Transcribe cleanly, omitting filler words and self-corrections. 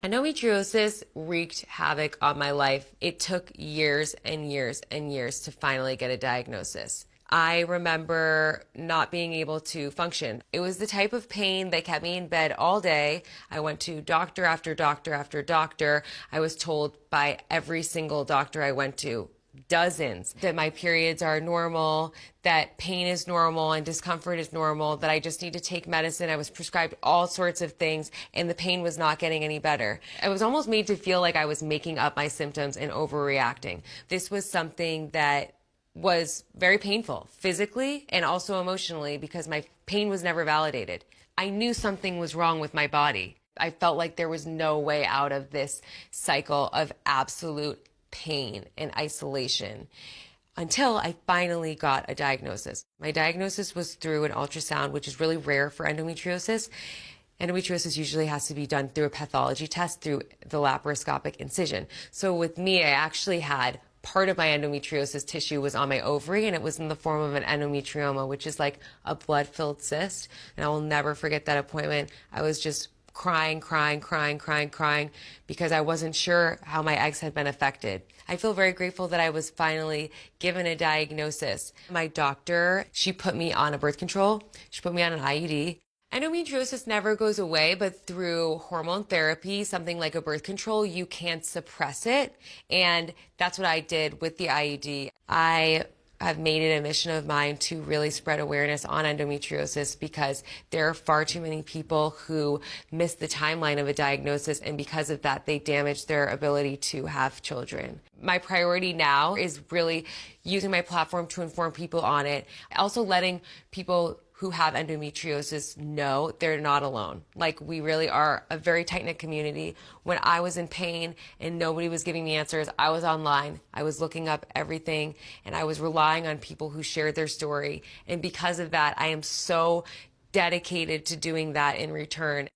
Endometriosis wreaked havoc on my life. It took years and years and years to finally get a diagnosis. I remember not being able to function. It was the type of pain that kept me in bed all day. I went to doctor after doctor after doctor. I was told by every single doctor I went to, dozens, that my periods are normal, that pain is normal and discomfort is normal, that I just need to take medicine. I was prescribed all sorts of things and the pain was not getting any better. I was almost made to feel like I was making up my symptoms and overreacting. This was something that was very painful physically and also emotionally because my pain was never validated. I knew something was wrong with my body. I felt like there was no way out of this cycle of absolute pain and isolation until I finally got a diagnosis. My diagnosis was through an ultrasound, which is really rare for endometriosis. Endometriosis usually has to be done through a pathology test through the laparoscopic incision. So with me, I actually had part of my endometriosis tissue was on my ovary, and it was in the form of an endometrioma, which is like a blood-filled cyst. And I will never forget that appointment. I was just crying because I wasn't sure how my eggs had been affected. I feel very grateful that I was finally given a diagnosis. My doctor, she put me on a birth control. She put me on an IUD. Endometriosis never goes away, but through hormone therapy, something like a birth control, you can suppress it. And that's what I did with the IUD. I have made it a mission of mine to really spread awareness on endometriosis because there are far too many people who miss the timeline of a diagnosis, and because of that, they damage their ability to have children. My priority now is really using my platform to inform people on it. Also letting people who have endometriosis know they're not alone. Like, we really are a very tight-knit community. When I was in pain and nobody was giving me answers, I was online. I was looking up everything, and I was relying on people who shared their story. And because of that, I am so dedicated to doing that in return.